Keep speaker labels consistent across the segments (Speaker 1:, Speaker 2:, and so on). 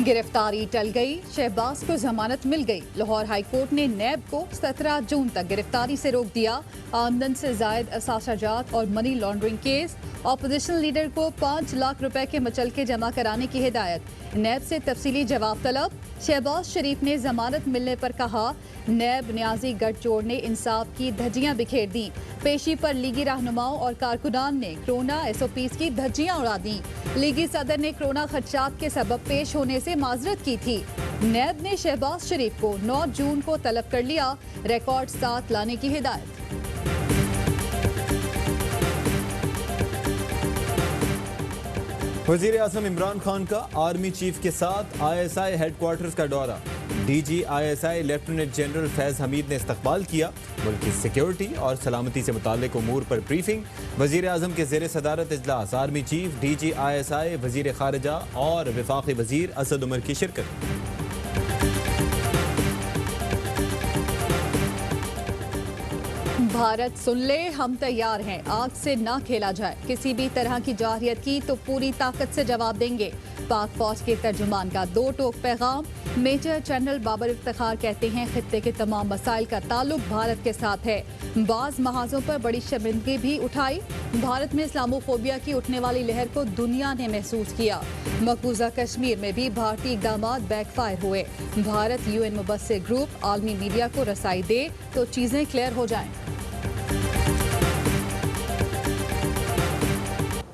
Speaker 1: गिरफ्तारी टल गई, शहबाज को जमानत मिल गई। लाहौर हाई कोर्ट ने नैब को 17 जून तक गिरफ्तारी से रोक दिया। आमदन से जायद असासाजात और money laundering case. Opposition leader को 5 लाख रुपए के मचलके जमा कराने की हिदायत। नैब से तफसीली जवाब तलब। शहबाज शरीफ ने जमानत मिलने पर कहा, नैब न्याजी गठजोड़ ने इंसाफ की धज्जियां बिखेर दी। पेशी पर लीगी रहनुमाओं और कारकुनान ने कोरोना SOPs की धज्जियां उड़ा दी। लीगी सदर ने कोरोना खदशात के सबब पेश होने से माजरत की थी। नैब ने शहबाज शरीफ को 9 जून को तलब कर लिया। रिकॉर्ड साथ लाने की हिदायत।
Speaker 2: वजीर आजम इमरान खान का आर्मी चीफ के साथ ISI हेडक्वार्टर्स का दौरा। DG ISI lieutenant general Faiz Hamid ने इस्तकबाल किया। मुल्क की सिक्योरिटी और सलामती से मुताल्लिक उमूर पर ब्रीफिंग। वजीर आजम के ज़ेर सदारत इजलास। आर्मी चीफ, DG ISI, वजीर खारजा और वफाकी वजीर असद उमर की शिरकत।
Speaker 1: भारत सुन ले, हम तैयार हैं। आग से ना खेला जाए। किसी भी तरह की जाहिरियत की तो पूरी ताकत से जवाब देंगे। पाक फौज के तर्जुमान का 2 टोक पैगाम। मेजर जनरल बाबर इफ्तिखार कहते हैं, खित्ते के तमाम मसाइल का ताल्लुक भारत के साथ है। बाज महाजों पर बड़ी शर्मिंदगी भी उठाई। भारत में इस्लामोफोबिया की उठने वाली लहर को दुनिया ने महसूस किया। मकबूजा कश्मीर में भी भारतीय इकदाम बैकफायर हुए। भारत UN मुबस्सिर ग्रुप आलमी मीडिया को रसाई दे तो चीजें क्लियर हो जाएं।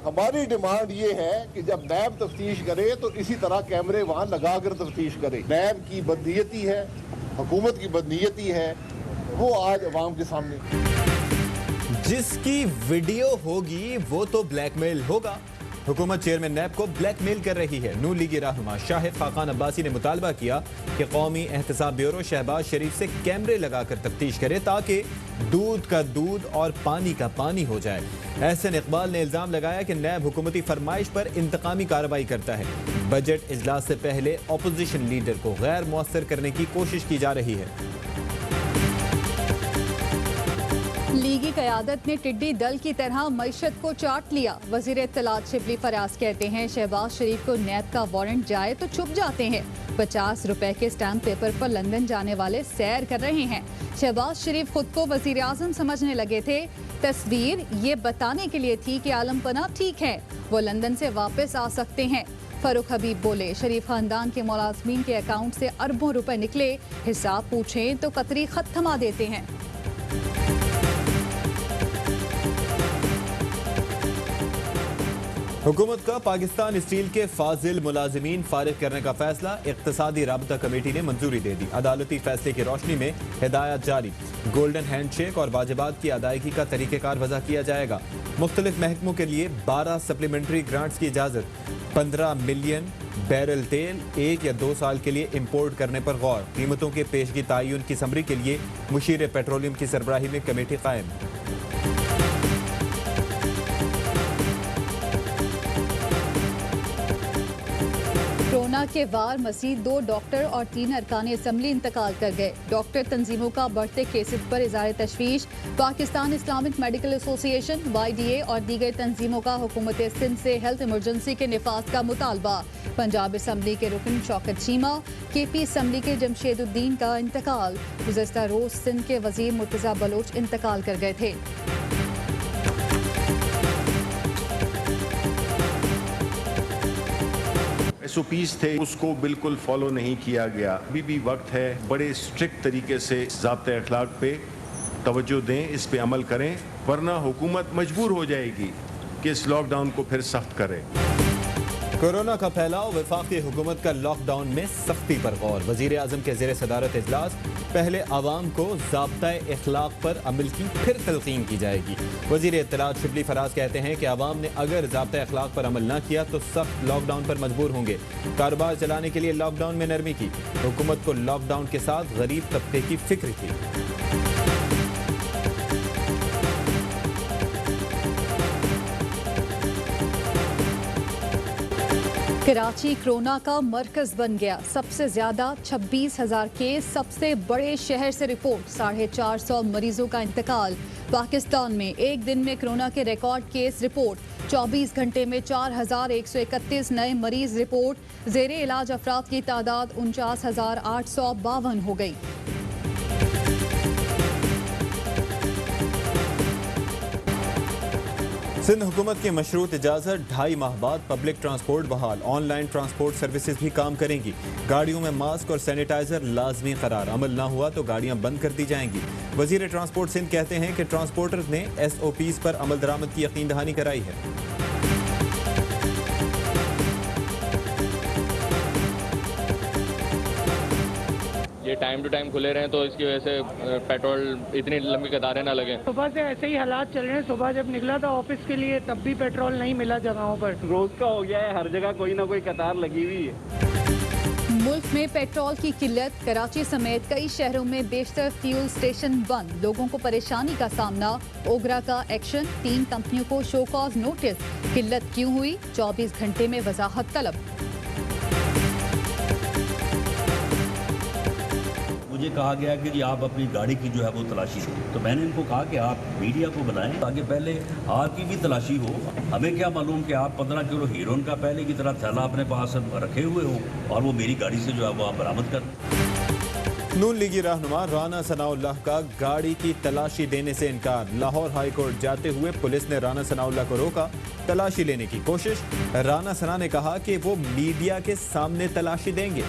Speaker 3: हमारी डिमांड ये है कि जब नैब तफ्तीश करे तो इसी तरह कैमरे वहाँ लगाकर तफ्तीश करे। नैब की बदनीयती है, हुकूमत की बदनीयती है, वो आज अवाम के सामने।
Speaker 2: जिसकी वीडियो होगी वो तो ब्लैकमेल होगा। हुकूमत चेयरमैन नैब को ब्लैकमेल कर रही है। नून लीगी रहनुमा शाहिद खाकान अब्बासी ने मुतालबा किया कि कौमी एहतसाब ब्यूरो शहबाज शरीफ से कैमरे लगाकर तफ्तीश करे ताकि दूध का दूध और पानी का पानी हो जाए। एहसन इकबाल ने इल्जाम लगाया कि नैब हुकूमती फरमाइश पर इंतकामी कार्रवाई करता है। बजट इजलास से पहले ऑपोजिशन लीडर को गैर मुअस्सर करने की कोशिश की जा रही है।
Speaker 1: लीगी क़यादत ने टिड्डी दल की तरह मईशत को चाट लिया। वज़ीर इत्तलात शिबली फराज कहते हैं, शहबाज शरीफ को नैब का वारंट जाए तो छुप जाते हैं। 50 रुपए के स्टैम्प पेपर पर लंदन जाने वाले सैर कर रहे हैं। शहबाज शरीफ खुद को वज़ीर आज़म समझने लगे थे। तस्वीर ये बताने के लिए थी कि आलम पनाह ठीक है, वो लंदन से वापस आ सकते हैं। फरूख हबीब बोले, शरीफ खानदान के मुलाजमीन के अकाउंट से अरबों रुपए निकले। हिसाब पूछें तो कतरी खत थमा देते हैं।
Speaker 2: हुकूमत का पाकिस्तान स्टील के फाजिल मुलाजिमीन फारिग करने का फैसला। इक्तसादी राबता कमेटी ने मंजूरी दे दी। अदालती फैसले की रोशनी में हिदायत जारी। गोल्डन हैंडशेक और वाजिबात की अदायगी का तरीक़ेकार वज़ा किया जाएगा। मुख्तलिफ महकमों के लिए 12 सप्लीमेंट्री ग्रांट्स की इजाज़त। 15 मिलियन बैरल तेल 1 या 2 साल के लिए इम्पोर्ट करने पर गौर। कीमतों के पेशगी तायुन की समरी के लिए मुशीर पेट्रोलियम की सरबराही में कमेटी कायम।
Speaker 1: कोरोना के वार मसीह 2 डॉक्टर और 3 अरकान असम्बली इंतकाल कर गए। डॉक्टर तंजीमों का बढ़ते केसेस पर इज़हार तशवीश। Pakistan Islamic medical association YDA और दीगर तंजीमों का हुकूमत सिंध से हेल्थ इमरजेंसी के निफाज का मुतालबा। पंजाब असम्बली के रुकन शौकत चीमा, KP असम्बली के जमशेदुद्दीन का इंतकाल। गुज़श्ता रोज सिंध के वजीर मुर्तज़ा बलोच इंतकाल कर गए थे।
Speaker 4: SOPs थे, उसको बिल्कुल फॉलो नहीं किया गया। अभी भी वक्त है, बड़े स्ट्रिक्ट तरीके से ज़ाब्ते अखलाक पे तवज्जो दें, इस पे अमल करें, वरना हुकूमत मजबूर हो जाएगी कि इस लॉकडाउन को फिर सख्त करे।
Speaker 2: कोरोना का फैलाव, वफाकी हुकूमत का लॉकडाउन में सख्ती पर गौर। वजीर आजम के ज़ेर सदारत इजलास। पहले आवाम को ज़ाब्ता अखलाक पर अमल की फिर तलकीन की जाएगी। वजीर इत्तलात शिबली फराज कहते हैं कि आवाम ने अगर ज़ाब्ता अखलाक पर अमल न किया तो सख्त लॉकडाउन पर मजबूर होंगे। कारोबार चलाने के लिए लॉकडाउन में नरमी की। हुकूमत को लॉकडाउन के साथ गरीब तबके की फिक्र थी।
Speaker 1: कराची कोरोना का मरकज बन गया। सबसे ज्यादा 26,000 केस। सबसे बड़े शहर से रिपोर्ट। 450 मरीजों का इंतकाल। पाकिस्तान में एक दिन में कोरोना के रिकॉर्ड केस रिपोर्ट, 24 घंटे में 4131 नए मरीज रिपोर्ट। जेरे इलाज अफराद की तादाद 49,852 हो गई।
Speaker 2: सिंध हुकूमत की मशरूत इजाज़त 2.5 माह बाद पब्लिक ट्रांसपोर्ट बहाल, ऑनलाइन ट्रांसपोर्ट सर्विसेज भी काम करेंगी। गाड़ियों में मास्क और सैनिटाइजर लाजमी करार, अमल ना हुआ तो गाड़ियां बंद कर दी जाएंगी। वजीर ट्रांसपोर्ट सिंध कहते हैं कि ट्रांसपोर्टर्स ने SOPs पर अमल दरामद की यकीन दहानी कराई है।
Speaker 5: ये टाइम टू टाइम खुले रहें तो इसकी वजह से पेट्रोल इतनी लंबी कतारें ना लगें।
Speaker 6: सुबह से ऐसे ही हालात चल रहे हैं। सुबह जब निकला था ऑफिस के लिए तब भी पेट्रोल नहीं मिला जगहों पर।
Speaker 7: रोज का हो गया है, हर जगह कोई ना कोई कतार लगी हुई है।
Speaker 1: मुल्क में पेट्रोल की किल्लत, कराची समेत कई शहरों में बेशतर फ्यूल स्टेशन बंद, लोगों को परेशानी का सामना। ओगरा का एक्शन, 3 कंपनियों को शो कॉज नोटिस, किल्लत क्यों हुई, 24 घंटे में वजाहत तलब।
Speaker 8: मुझे कहा गया कि आप अपनी गाड़ी की जो है वो तलाशी दें, तो मैंने इनको कहा कि आप मीडिया को बनाएं ताकि पहले आपकी भी तलाशी हो। हमें क्या मालूम कि आप 15 किलो हीरोइन का पहले की तरह थैला अपने पास रखे हुए हो और वो मेरी गाड़ी से जो है वो आप बरामद कर।
Speaker 2: नून लीगी रहनुमा राना सनाउल्लाह का गाड़ी की तलाशी देने से इनकार, लाहौर हाई कोर्ट जाते हुए पुलिस ने राना सनाउल्लाह को रोका, तलाशी लेने की कोशिश। राना सना ने कहा कि वो मीडिया के सामने तलाशी देंगे।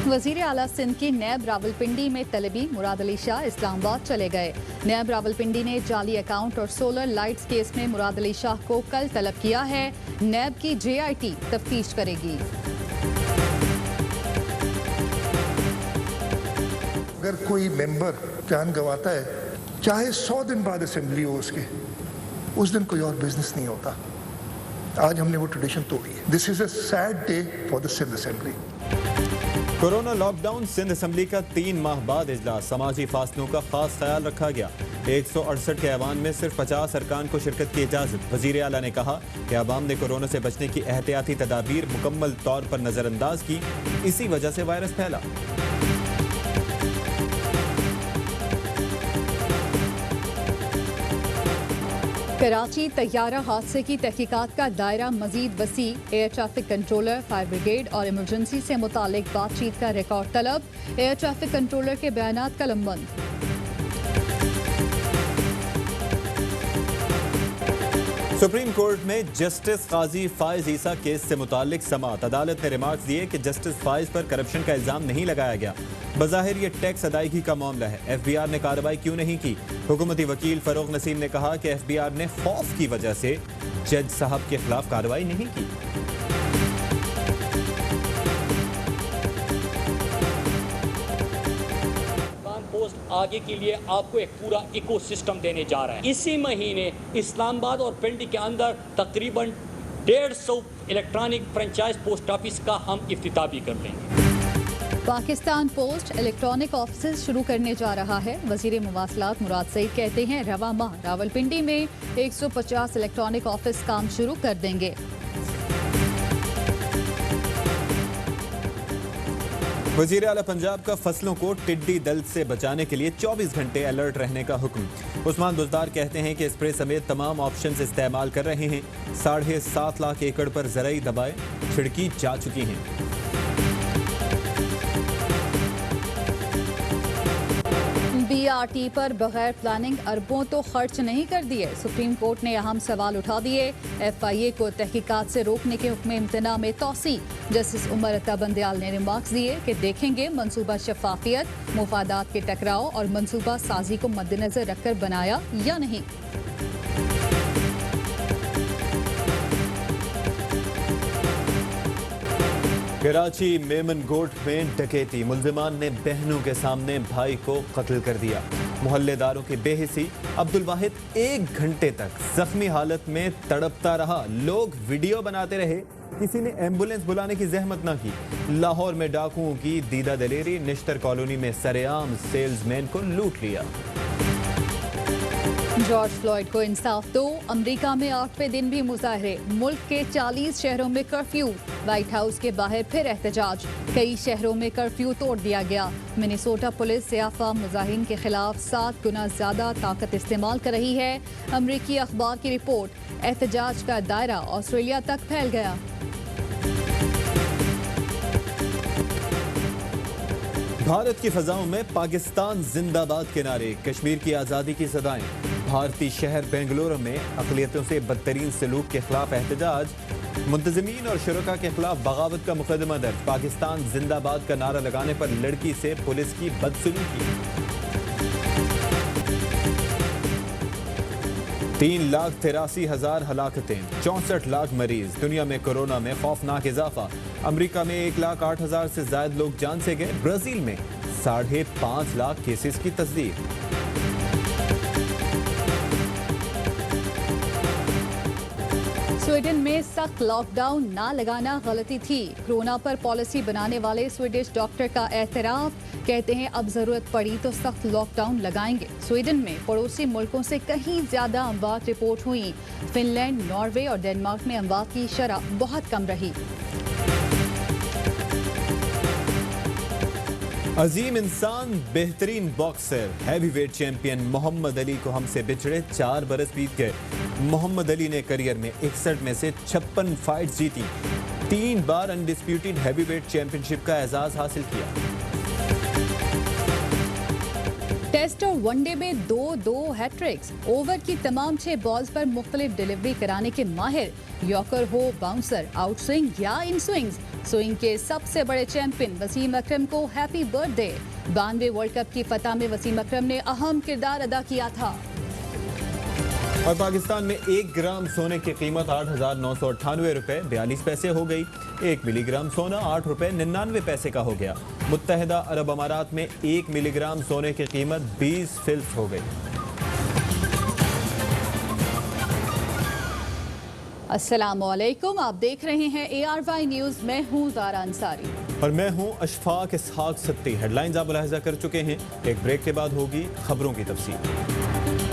Speaker 1: वजीर आला सिंध की नैब रावलपिंडी में तलबी, मुराद अली शाह इस्लामाबाद चले गए। नैब रावलपिंडी ने जाली अकाउंट और सोलर लाइट्स केस में मुराद अली शाह को कल तलब किया है। नैब की JIT तफ्तीश करेगी।
Speaker 9: अगर कोई मेंबर जान गंवाता है, चाहे 100 दिन बाद असेंबली हो उसके, उस दिन कोई और बिजनेस नहीं होता। आज हमने वो ट्रेडिशन तोड़ी है। This is a sad day for the Sindh assembly.
Speaker 2: Corona lockdown, Sindh assembly का 3 माह बाद इजलास, समाजी फासलों का खास ख्याल रखा गया। 168 के ऐवान में सिर्फ 50 अरकान को शिरकत की इजाजत। वजीर आला ने कहा कि अवाम ने कोरोना से बचने की एहतियाती तदाबीर मुकम्मल तौर पर नजरअंदाज की, इसी वजह से वायरस फैला।
Speaker 1: कराची तैयारा हादसे की तहकीकात का दायरा मजीद वसी, air traffic controller, fire brigade और इमरजेंसी से मुतालिक बातचीत का रिकॉर्ड तलब। एयर ट्रैफिक कंट्रोलर के बयानात कलमबंद।
Speaker 2: सुप्रीम कोर्ट में जस्टिस काजी फायज ईसा केस से मुतालिक समाअत, अदालत ने रिमार्क्स दिए कि जस्टिस फायज पर करप्शन का इल्जाम नहीं लगाया गया। बज़ाहिर ये टैक्स अदायगी का मामला है, FBR ने कार्रवाई क्यों नहीं की। हुकूमती वकील फरोग नसीम ने कहा कि FBR ने खौफ की वजह से जज साहब के खिलाफ कार्रवाई नहीं की।
Speaker 10: पोस्ट आगे के लिए आपको एक पूरा इकोसिस्टम देने जा रहा है। इसी महीने इस्लामाबाद और पिंडी के अंदर तकरीबन 150 इलेक्ट्रॉनिक फ्रेंचाइज पोस्ट ऑफिस का हम इफ्तिताह भी कर लेंगे।
Speaker 1: पाकिस्तान पोस्ट इलेक्ट्रॉनिक ऑफिस शुरू करने जा रहा है। वजीर मुवासलात मुराद सईद कहते हैं रवा माह रावलपिंडी में 150 इलेक्ट्रॉनिक ऑफिस काम शुरू कर देंगे।
Speaker 2: वजीर आला पंजाब का फसलों को टिड्डी दल से बचाने के लिए 24 घंटे अलर्ट रहने का हुक्म। उस्मान बुजदार कहते हैं कि स्प्रे समेत तमाम ऑप्शंस इस्तेमाल कर रहे हैं। 7.5 लाख एकड़ पर ज़राई दवाएं छिड़की जा चुकी हैं।
Speaker 1: BRT पर बगैर प्लानिंग अरबों तो खर्च नहीं कर दिए। सुप्रीम कोर्ट ने अहम सवाल उठा दिए। FIA को तहकीकात से रोकने के हुक्म इम्तना में तौसी। जस्टिस उमर अता बंदयाल ने रिमार्क्स दिए कि देखेंगे मनसूबा शफाफियत, मुफादात के टकराव और मनसूबा साजी को मद्देनजर रखकर बनाया या नहीं।
Speaker 2: कराची मेमन गोट में डकैती, मुल्जिमान ने बहनों के सामने भाई को कत्ल कर दिया। मोहल्लेदारों की बेहिसी, अब्दुल वाहिद 1 घंटे तक जख्मी हालत में तड़पता रहा। लोग वीडियो बनाते रहे, किसी ने एम्बुलेंस बुलाने की जहमत ना की। लाहौर में डाकुओं की दीदा दलेरी, निश्तर कॉलोनी में सरेआम सेल्समैन को लूट लिया।
Speaker 1: जॉर्ज फ्लॉयड को इंसाफ दो। अमेरिका में 8वें दिन भी मुजाहरे। मुल्क के 40 शहरों में कर्फ्यू। व्हाइट हाउस के बाहर फिर एहतजाज। कई शहरों में कर्फ्यू तोड़ दिया गया। मिनेसोटा पुलिस सियाफा मुजाहिरीन के खिलाफ 7 गुना ज्यादा ताकत इस्तेमाल कर रही है। अमेरिकी अखबार की रिपोर्ट। एहतजाज का दायरा ऑस्ट्रेलिया तक फैल गया।
Speaker 2: भारत की फजाओं में पाकिस्तान जिंदाबाद के नारे। कश्मीर की आज़ादी की सदाएं। भारतीय शहर बेंगलुरु में अक़लियतों से बदतरीन सलूक के खिलाफ एहतजाज। मुंतज़मीन और शुरका के खिलाफ बगावत का मुकदमा दर्ज। पाकिस्तान जिंदाबाद का नारा लगाने पर लड़की से पुलिस की बदसलूकी। 3,83,000 हलाकतें, 64 लाख मरीज। दुनिया में कोरोना में खौफनाक इजाफा। अमेरिका में 1,08,000 से ज्यादा लोग जान से गए। ब्राजील में 5.5 लाख केसेस की तस्दीक।
Speaker 1: स्वीडन में सख्त लॉकडाउन ना लगाना गलती थी। कोरोना पर पॉलिसी बनाने वाले स्वीडिश डॉक्टर का एतराफ। कहते हैं अब जरूरत पड़ी तो सख्त लॉकडाउन लगाएंगे। स्वीडन में पड़ोसी मुल्कों से कहीं ज्यादा अमवात रिपोर्ट हुई। फिनलैंड, नॉर्वे और डेनमार्क में अमवात की शरह बहुत कम रही।
Speaker 2: अजीम इंसान, बेहतरीन boxer, heavyweight champion Muhammad Ali को हमसे बिछड़े 4 बरस बीत गए। मोहम्मद अली ने करियर में 61 में से 56 फाइट्स जीती। 3 बार अनडिस्प्यूटेड हैवीवेट चैंपियनशिप का एजाज हासिल किया।
Speaker 1: टेस्ट और वनडे में 2 हैट्रिक्स। ओवर की तमाम 6 बॉल्स पर मुख्तलिफ डिलीवरी कराने के माहिर। यॉर्कर हो, बाउंसर, आउट स्विंग या इन स्विंग्स। स्विंग के सबसे बड़े चैंपियन वसीम अकरम को हैप्पी बर्थडे। 92 वर्ल्ड कप की फतह में वसीम अकरम ने अहम किरदार अदा किया था।
Speaker 2: और पाकिस्तान में 1 ग्राम सोने की कीमत 8,998 रुपए 42 पैसे हो गई। 1 मिलीग्राम सोना 8 रुपए 99 पैसे का हो गया। मुत्तहिदा अरब अमारात में 1 मिलीग्राम सोने की कीमत 20 फिल्स हो गई।
Speaker 1: अस्सलामुअलैकुम, आप देख रहे हैं ARY न्यूज़। मैं हूँ ज़ारा अंसारी
Speaker 2: और मैं हूँ अशफाक इसहाक सत्ती। हेडलाइंस आप मुलाहिजा कर चुके हैं। एक ब्रेक के बाद होगी खबरों की तफसील।